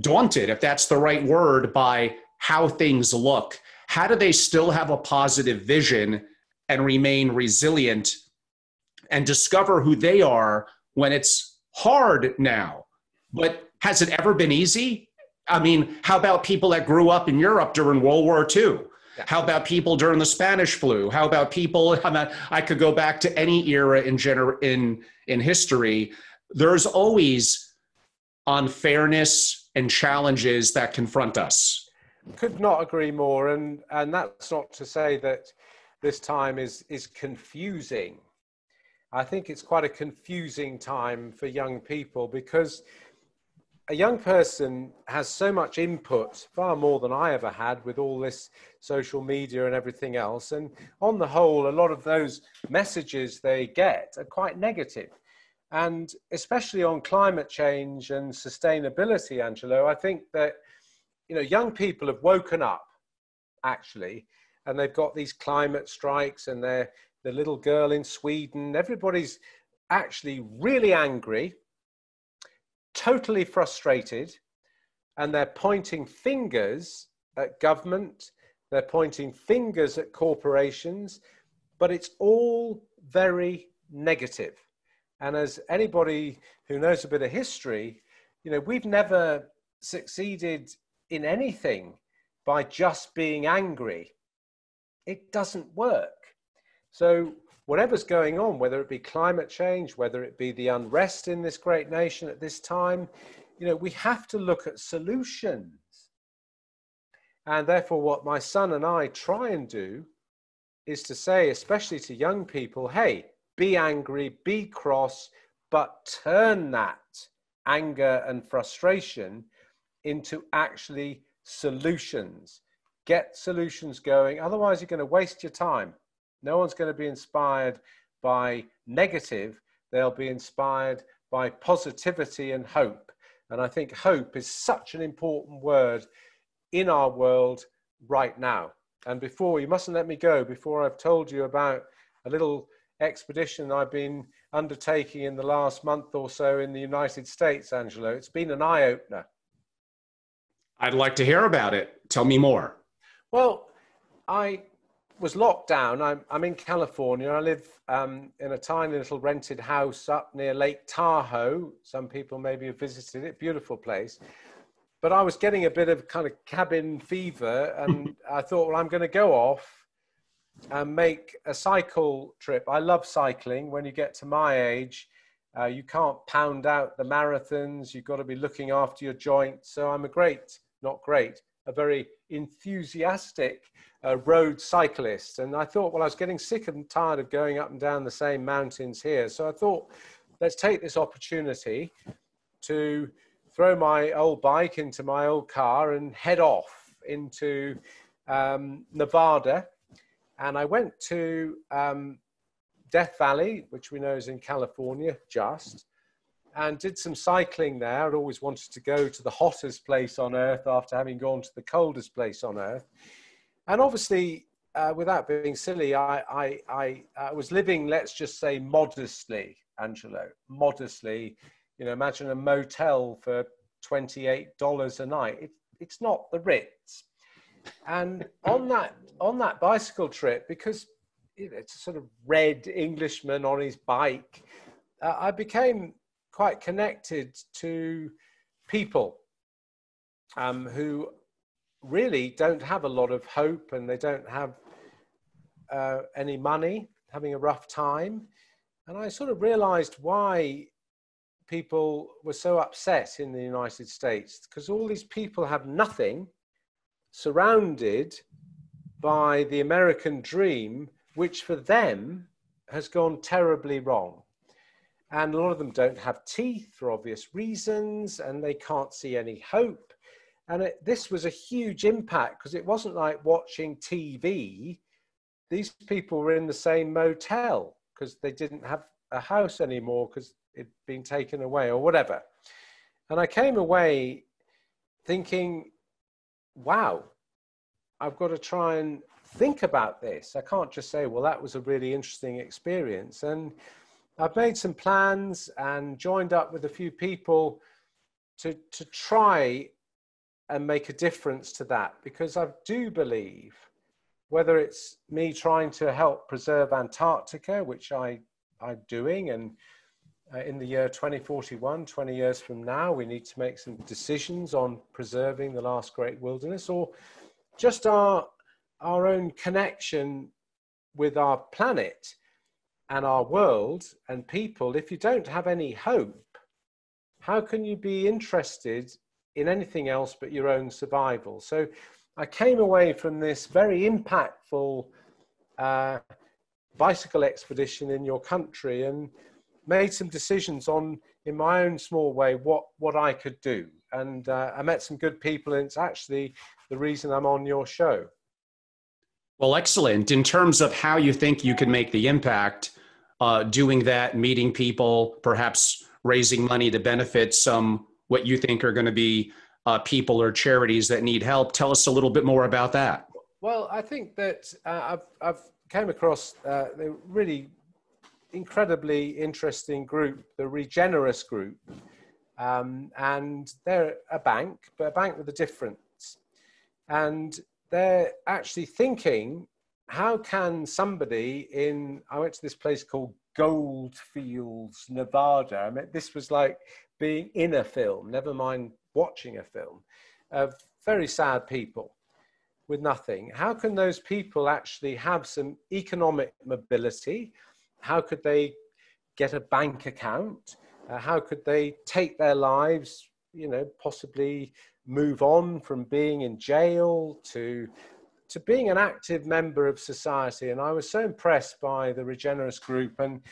daunted, if that's the right word, by how things look. How do they still have a positive vision and remain resilient and discover who they are when it's hard now? But has it ever been easy? I mean, how about people that grew up in Europe during World War II? How about people during the Spanish flu? How about people, I could go back to any era in history. There's always unfairness and challenges that confront us. Could not agree more. And that's not to say that this time is confusing. I think it's quite a confusing time for young people, because a young person has so much input, far more than I ever had with all this social media and everything else. And on the whole, a lot of those messages they get are quite negative. And especially on climate change and sustainability, Angelo, I think that, young people have woken up, actually, and they've got these climate strikes, and the little girl in Sweden, everybody's actually really angry, totally frustrated, and they're pointing fingers at government, they're pointing fingers at corporations, but it's all very negative. And as anybody who knows a bit of history, we've never succeeded in anything by just being angry. It doesn't work. So whatever's going on, whether it be climate change, whether it be the unrest in this great nation at this time, we have to look at solutions. And therefore, what my son and I try and do is to say, especially to young people, hey, be angry, be cross, but turn that anger and frustration into actually solutions. Get solutions going. Otherwise, you're going to waste your time. No one's going to be inspired by negative. They'll be inspired by positivity and hope. And I think hope is such an important word in our world right now. And before, you mustn't let me go before I've told you about a little expedition I've been undertaking in the last month or so in the United States, Angelo. It's been an eye-opener. I'd like to hear about it. Tell me more. Well, I was locked down. I'm in California. I live in a tiny little rented house up near Lake Tahoe. Some people maybe have visited it. Beautiful place. But I was getting a bit of kind of cabin fever, and I thought, well, I'm going to go off and make a cycle trip. I love cycling. When you get to my age, you can't pound out the marathons. You've got to be looking after your joints. So I'm a very enthusiastic road cyclist. And I thought, well, I was getting sick and tired of going up and down the same mountains here. So I thought, let's take this opportunity to throw my old bike into my old car and head off into Nevada. And I went to Death Valley, which we know is in California, and did some cycling there. I'd always wanted to go to the hottest place on earth after having gone to the coldest place on earth. And obviously, without being silly, I was living, let's just say, modestly, Angelo, modestly. Imagine a motel for $28 a night. It's not the Ritz. And on that bicycle trip, because it's a sort of red Englishman on his bike, I became quite connected to people who really don't have a lot of hope, and they don't have any money, having a rough time. And I sort of realized why people were so upset in the United States, because all these people have nothing, surrounded by the American dream, which for them has gone terribly wrong. And a lot of them don't have teeth for obvious reasons, and they can't see any hope. And this was a huge impact, because it wasn't like watching TV. These people were in the same motel because they didn't have a house anymore because it'd been taken away or whatever. And I came away thinking, wow, I've got to try and think about this. I can't just say, well, that was a really interesting experience. And I've made some plans and joined up with a few people to try and make a difference to that, because I do believe, whether it's me trying to help preserve Antarctica, which I'm doing, and in the year 2041, 20 years from now, we need to make some decisions on preserving the last great wilderness, or just our own connection with our planet and our world and people. If you don't have any hope, how can you be interested in anything else but your own survival? So I came away from this very impactful bicycle expedition in your country and made some decisions on, in my own small way, what I could do. and I met some good people, and it's actually the reason I'm on your show. Well, excellent. In terms of how you think you can make the impact, doing that, meeting people, perhaps raising money to benefit some what you think are going to be people or charities that need help. Tell us a little bit more about that. Well, I think that I've came across the really incredibly interesting group, the Regenerous Group, and they're a bank, but a bank with a difference. And they're actually thinking, how can somebody I went to this place called Goldfields, Nevada. I mean, this was like being in a film, never mind watching a film, of very sad people with nothing. How can those people actually have some economic mobility? How could they get a bank account? How could they take their lives, possibly move on from being in jail to being an active member of society? And I was so impressed by the Regenerous Group. And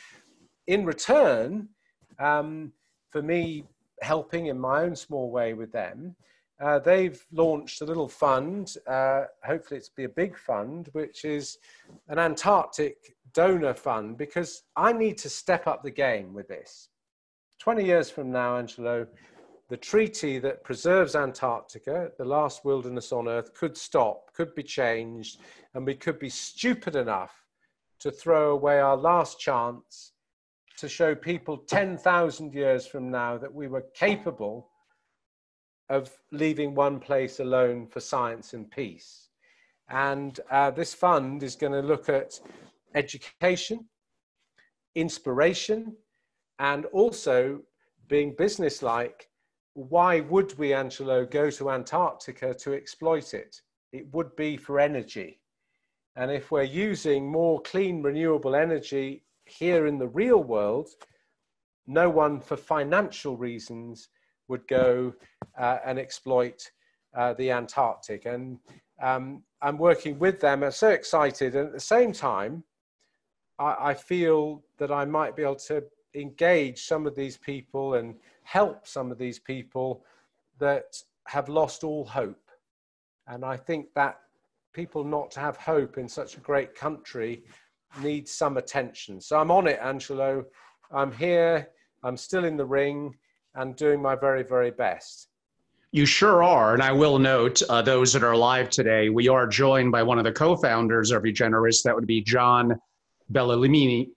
in return, for me helping in my own small way with them, they've launched a little fund, hopefully it's be a big fund, which is an Antarctic donor fund, because I need to step up the game with this. 20 years from now, Angelo, the treaty that preserves Antarctica, the last wilderness on Earth, could stop, could be changed, and we could be stupid enough to throw away our last chance to show people 10,000 years from now that we were capable of leaving one place alone for science and peace. And this fund is going to look at education, inspiration, and also being businesslike. Why would we, Angelo, go to Antarctica to exploit it? It would be for energy. And if we're using more clean, renewable energy here in the real world, no one for financial reasons would go and exploit the Antarctic. And I'm working with them. I'm so excited. And at the same time, I feel that I might be able to engage some of these people and help some of these people that have lost all hope. And I think that people not to have hope in such a great country needs some attention. So I'm on it, Angelo. I'm here. I'm still in the ring and doing my very, very best. You sure are. And I will note, those that are live today, we are joined by one of the co-founders of Regenerous. That would be John Bellarmini.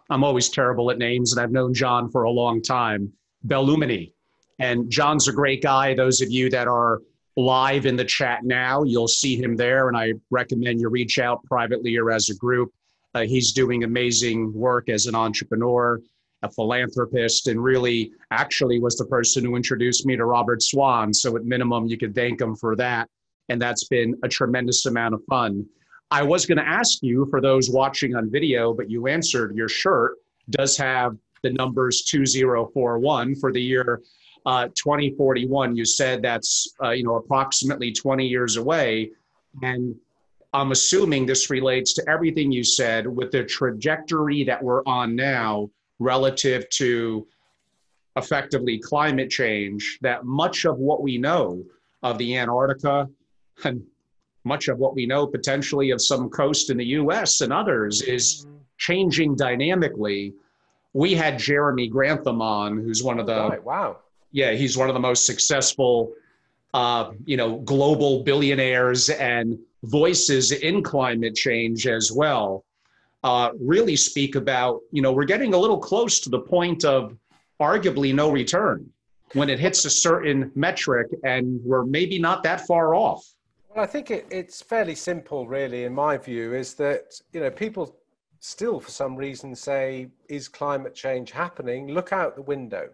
I'm always terrible at names, and I've known John for a long time. Bellarmini. And John's a great guy. Those of you that are live in the chat now, you'll see him there, and I recommend you reach out privately or as a group. He's doing amazing work as an entrepreneur, a philanthropist, and really actually was the person who introduced me to Robert Swan. So at minimum, you could thank him for that. And that's been a tremendous amount of fun. I was going to ask you, for those watching on video, but you answered. Your shirt does have the numbers 2041 for the year 2041. You said that's approximately 20 years away. And I'm assuming this relates to everything you said with the trajectory that we're on now relative to effectively climate change, that much of what we know of the Antarctica and much of what we know potentially of some coast in the US and others is changing dynamically. We had Jeremy Grantham on, who's one of the, wow. Yeah, he's one of the most successful, global billionaires and voices in climate change as well. Really speak about, we're getting a little close to the point of arguably no return when it hits a certain metric, and we're maybe not that far off. Well, I think it's fairly simple, really, in my view, is that, people still, for some reason, say, is climate change happening? Look out the window.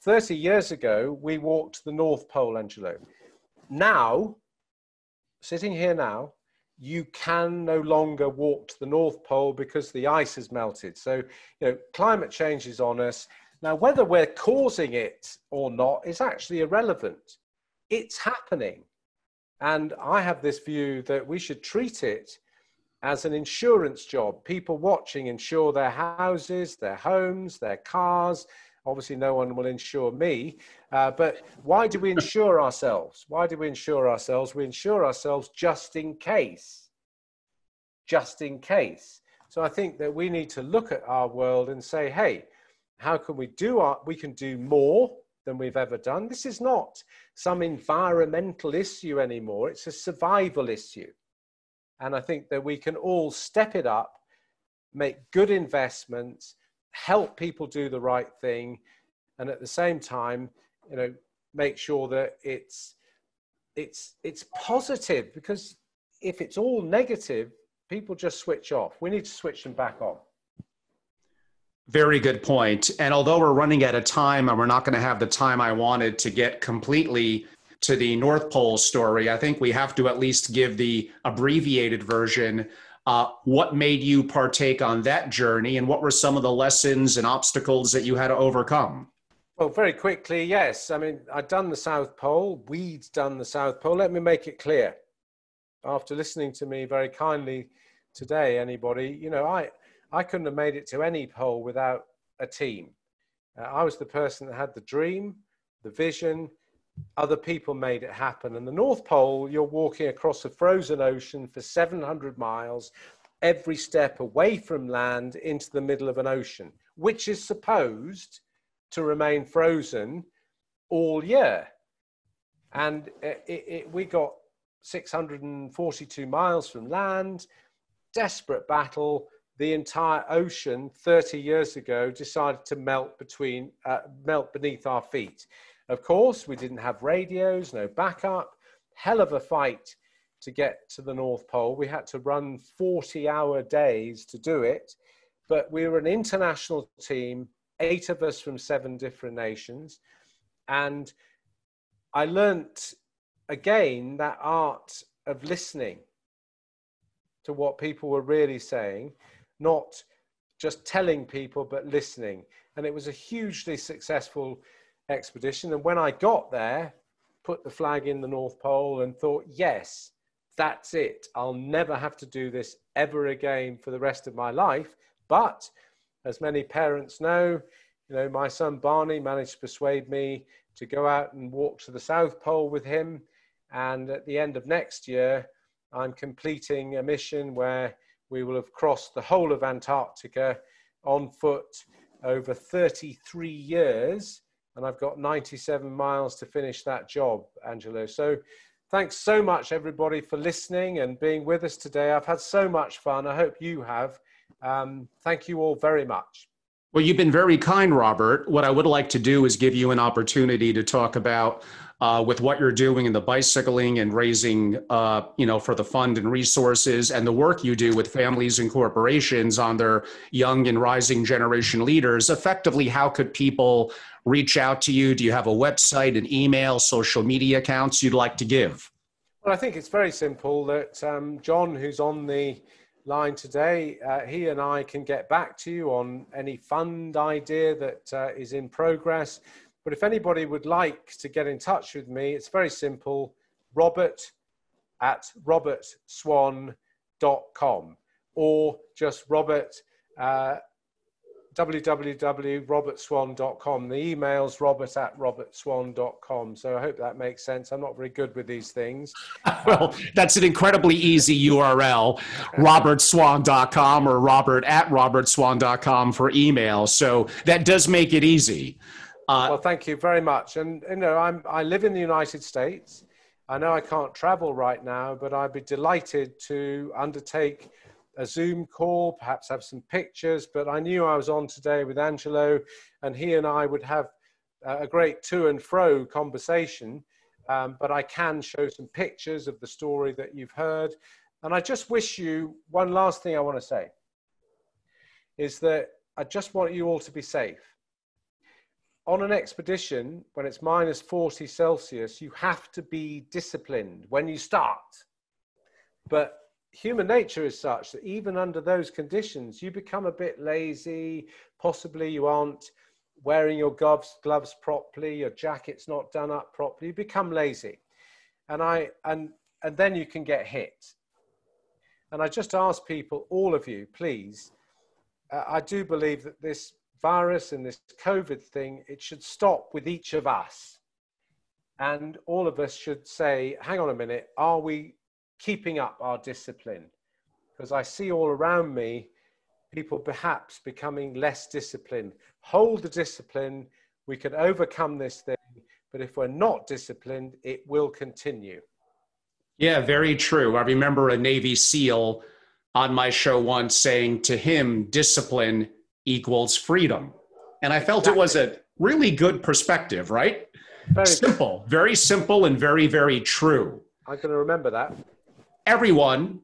30 years ago, we walked the North Pole, Angelo. Now, sitting here now, you can no longer walk to the North Pole because the ice has melted. So, climate change is on us. Now, whether we're causing it or not is actually irrelevant. It's happening. And I have this view that we should treat it as an insurance job. People watching insure their houses, their homes, their cars, Obviously, no one will insure me. But why do we insure ourselves? Why do we insure ourselves? We insure ourselves just in case. Just in case. So I think that we need to look at our world and say, hey, how can we we can do more than we've ever done. This is not some environmental issue anymore. It's a survival issue. And I think that we can all step it up, make good investments, help people do the right thing, and at the same time, make sure that it's positive, because if it's all negative, people just switch off. We need to switch them back on. Very good point. And although we're running out of time and we're not going to have the time I wanted to get completely to the North Pole story, I think we have to at least give the abbreviated version. What made you partake on that journey, and what were some of the lessons and obstacles that you had to overcome? Well, very quickly, yes. I mean, I'd done the South Pole. We'd done the South Pole. Let me make it clear. After listening to me very kindly today, anybody, I couldn't have made it to any pole without a team. I was the person that had the dream, the vision. Other people made it happen. And the North Pole, you're walking across a frozen ocean for 700 miles, every step away from land into the middle of an ocean, which is supposed to remain frozen all year. And we got 642 miles from land, desperate battle. The entire ocean 30 years ago decided to melt beneath our feet. Of course, we didn't have radios, no backup. Hell of a fight to get to the North Pole. We had to run 40-hour days to do it. But we were an international team, 8 of us from 7 different nations. And I learnt, again, that art of listening to what people were really saying, not just telling people, but listening. And it was a hugely successful expedition. And when I got there, put the flag in the North Pole and thought, yes, that's it. I'll never have to do this ever again for the rest of my life. But as many parents know, my son Barney managed to persuade me to go out and walk to the South Pole with him. And at the end of next year, I'm completing a mission where we will have crossed the whole of Antarctica on foot over 33 years. And I've got 97 miles to finish that job, Angelo. So thanks so much, everybody, for listening and being with us today. I've had so much fun. I hope you have. Thank you all very much. Well, you've been very kind, Robert. What I would like to do is give you an opportunity to talk about with what you're doing in the bicycling and raising, for the fund and resources, and the work you do with families and corporations on their young and rising generation leaders. Effectively, how could people reach out to you? Do you have a website, an email, social media accounts you'd like to give? Well, I think it's very simple that John, who's on the line today, he and I can get back to you on any fund idea that is in progress. But if anybody would like to get in touch with me, it's very simple, robert@robertswan.com, or just www.robertswan.com. The email's robert@robertswan.com. So I hope that makes sense. I'm not very good with these things. Well, that's an incredibly easy URL, robertswan.com or robert@robertswan.com for email. So that does make it easy. Well, thank you very much. And, I live in the United States. I know I can't travel right now, but I'd be delighted to undertake a Zoom call, perhaps have some pictures. But I knew I was on today with Angelo, and he and I would have a great to and fro conversation. But I can show some pictures of the story that you've heard. And I just wish you, one last thing I want to say is that I just want you all to be safe. On an expedition, when it's minus 40 Celsius, you have to be disciplined when you start. But human nature is such that even under those conditions, you become a bit lazy. Possibly you aren't wearing your gloves properly, your jacket's not done up properly, you become lazy. And then you can get hit. And I just ask people, all of you, please, I do believe that this virus and this COVID thing, it should stop with each of us. And all of us should say, hang on a minute, are we keeping up our discipline? Because I see all around me people perhaps becoming less disciplined. Hold the discipline, we can overcome this thing, but if we're not disciplined, it will continue. Yeah, very true. I remember a Navy SEAL on my show once saying, to him, discipline equals freedom. And I felt It was a really good perspective, right? Very simple and very, very true. I'm going to remember that. Everyone,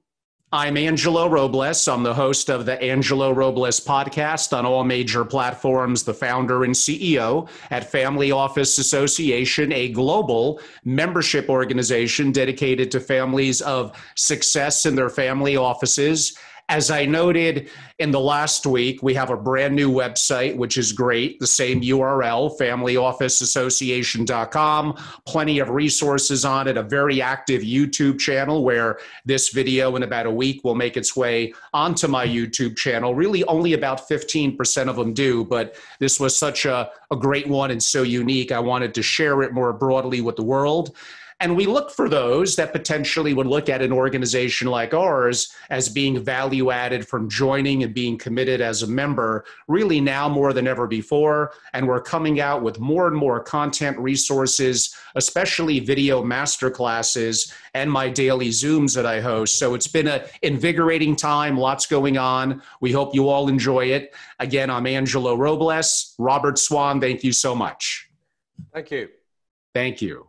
I'm Angelo Robles. I'm the host of the Angelo Robles podcast on all major platforms, the founder and CEO at Family Office Association, a global membership organization dedicated to families of success in their family offices. As I noted in the last week, we have a brand new website, which is great. The same URL, familyofficeassociation.com. Plenty of resources on it, a very active YouTube channel where this video in about a week will make its way onto my YouTube channel. Really only about 15% of them do, but this was such a great one and so unique. I wanted to share it more broadly with the world. And we look for those that potentially would look at an organization like ours as being value added from joining and being committed as a member, really now more than ever before. And we're coming out with more and more content resources, especially video masterclasses and my daily Zooms that I host. So it's been an invigorating time, lots going on. We hope you all enjoy it. Again, I'm Angelo Robles. Robert Swan, thank you so much. Thank you. Thank you.